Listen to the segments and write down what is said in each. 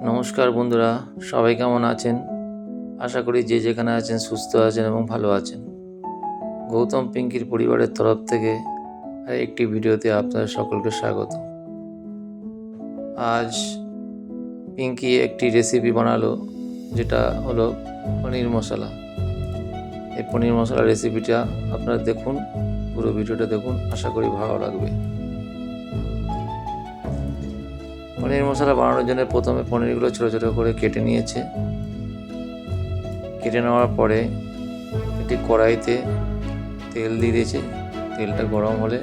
নমস্কার বন্ধুরা, সবাই কেমন আছেন? আশা করি যে যেখানে আছেন সুস্থ আছেন এবং ভালো আছেন। গৌতম পিঙ্কির পরিবারের তরফ থেকে আর একটি ভিডিওতে আপনাদের সকলকে স্বাগত। আজ পিঙ্কি একটি রেসিপি বানালো, যেটা হলো পনির মশলা। এই পনির মশলা রেসিপিটা আপনারা দেখুন, পুরো ভিডিওটা দেখুন, আশা করি ভালো লাগবে। পনির মশলা বানানোর জন্য প্রথমে পনিরগুলো ছোটো ছোটো করে কেটে নিয়েছে। কেটে নেওয়ার পরে একটি কড়াইতে তেল দিয়ে দিয়েছে। তেলটা গরম হলে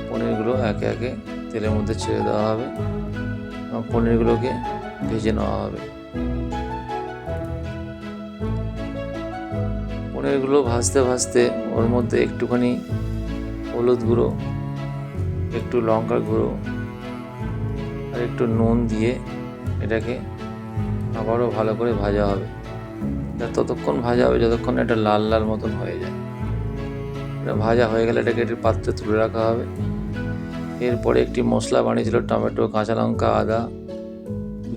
পনিরগুলো একে একে তেলের মধ্যে ছেড়ে দেওয়া হবে এবং পনিরগুলোকে ভেজে নেওয়া হবে। পনিরগুলো ভাজতে ভাজতে ওর মধ্যে একটুখানি হলুদ গুঁড়ো, একটু লঙ্কার গুঁড়ো আর একটু নুন দিয়ে এটাকে আবারও ভালো করে ভাজা হবে। এটা ততক্ষণ ভাজা হবে যতক্ষণ এটা লাল লাল মতন হয়ে যায়। এটা ভাজা হয়ে গেলে এটাকে একটি পাত্রে তুলে রাখা হবে। এরপরে একটি মশলা বানিয়েছিল, টমেটো, কাঁচা লঙ্কা, আদা,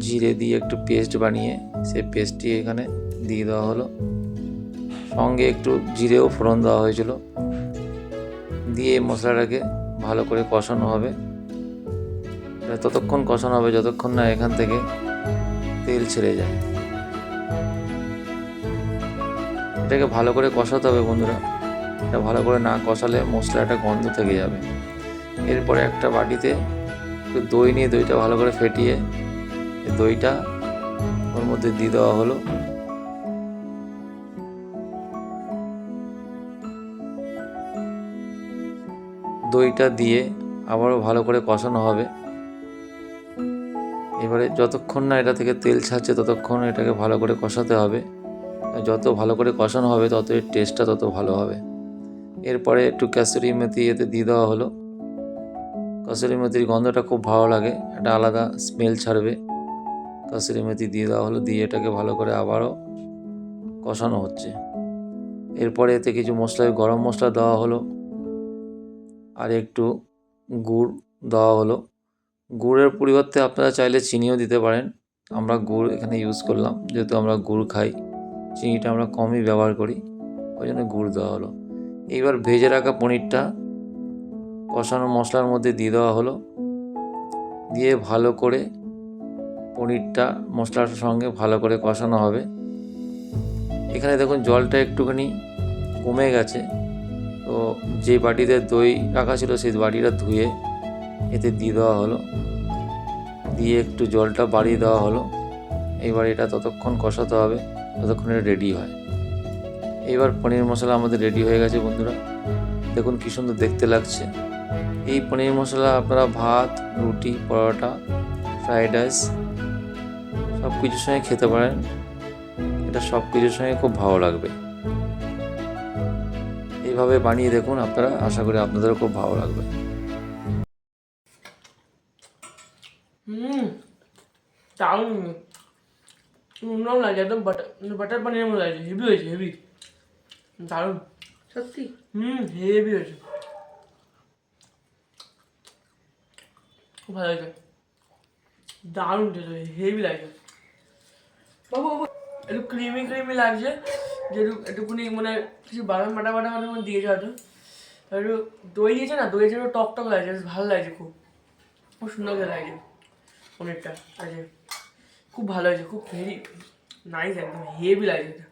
জিরে দিয়ে একটু পেস্ট বানিয়ে সেই পেস্টটি এখানে দিয়ে দেওয়া হলো। সঙ্গে একটু জিরেও ফোড়ন দেওয়া হয়েছিল। দিয়ে মশলাটাকে ভালো করে কষানো হবে। ততক্ষণ কষানো হবে যতক্ষণ না এখান থেকে তেল ছেড়ে যায়। এটাকে ভালো করে কষাতে হবে বন্ধুরা। এটা ভালো করে না কষালে মশলাটা গন্ধ থেকে যাবে। এরপরে একটা বাটিতে একটু দই নিয়ে দইটা ভালো করে ফেটিয়ে দইটা ওর মধ্যে দিয়ে দেওয়া হলো। দইটা দিয়ে আবারও ভালো করে কষানো হবে। এবারে যতক্ষণ না এটা থেকে তেল ছাড়ছে ততক্ষণ এটাকে ভালো করে কষাতে হবে। যত ভালো করে কষানো হবে তত এর টেস্টটা তত ভালো হবে। এরপরে একটু কাসুরি মেথি এতে দিয়ে দেওয়া হলো। কাসুরি মেথির গন্ধটা খুব ভালো লাগে, একটা আলাদা স্মেল ছাড়বে। কাসুরি মেথি দিয়ে দেওয়া হলো, দিয়ে এটাকে ভালো করে আবারও কষানো হচ্ছে। এরপরে এতে কিছু মশলা, গরম মশলা দেওয়া হলো আর একটু গুড় দেওয়া হলো। গুড়ের পরিবর্তে আপনারা চাইলে চিনিও দিতে পারেন। আমরা গুড় এখানে ইউজ করলাম, যেহেতু আমরা গুড় খাই, চিনিটা আমরা কমই ব্যবহার করি, ওই জন্য গুড় দেওয়া হলো। এইবার ভেজে রাখা পনিরটা কষানো মশলার মধ্যে দিয়ে দেওয়া হলো। দিয়ে ভালো করে পনিরটা মশলার সঙ্গে ভালো করে কষানো হবে। এখানে দেখুন জলটা একটুখানি কমে গেছে, তো যে বাটিতে দই রাখা ছিল সেই বাটিটা ধুয়ে এতে দিয়ে দেওয়া হলো। দিয়ে একটু জলটা বাড়িয়ে দেওয়া হলো। এইবার এটা ততক্ষণ কষাতে হবে ততক্ষণ এটা রেডি হয়। এইবার পনির মশলা আমাদের রেডি হয়ে গেছে বন্ধুরা। দেখুন কী সুন্দর দেখতে লাগছে। এই পনির মশলা আপনারা ভাত, রুটি, পরোটা, ফ্রাইড রাইস সব কিছুর সঙ্গে খেতে পারেন। এটা সব কিছুর সঙ্গে খুব ভালো লাগবে। এইভাবে বানিয়ে দেখুন আপনারা, আশা করি আপনাদেরও খুব ভালো লাগবে। দারুণ নরম লাগে, একদম বাটার পানির মতো লাগছে। হেভি হয়েছে, হেভি দারুণ সত্যি। হেভি হয়েছে, খুব ভালো লাগছে, দারুণ টেস্ট হয়েছে, হেভি লাগছে বাবু বাবু। একটু ক্রিমি ক্রিমি লাগছে, যেটুকু একটুখানি মানে কিছু বাদাম বাটা বাটা মানে দিয়েছে হয়তো, একটু দই দিয়েছে না, দইয়ের জন্য টক টক লাগছে, বেশ ভালো লাগছে, খুব খুব সুন্দর লাগছে পনিরটা। আছে খুব ভালো হয়েছে, খুব ভেরি নাইস, একদম হেভি লাগছে।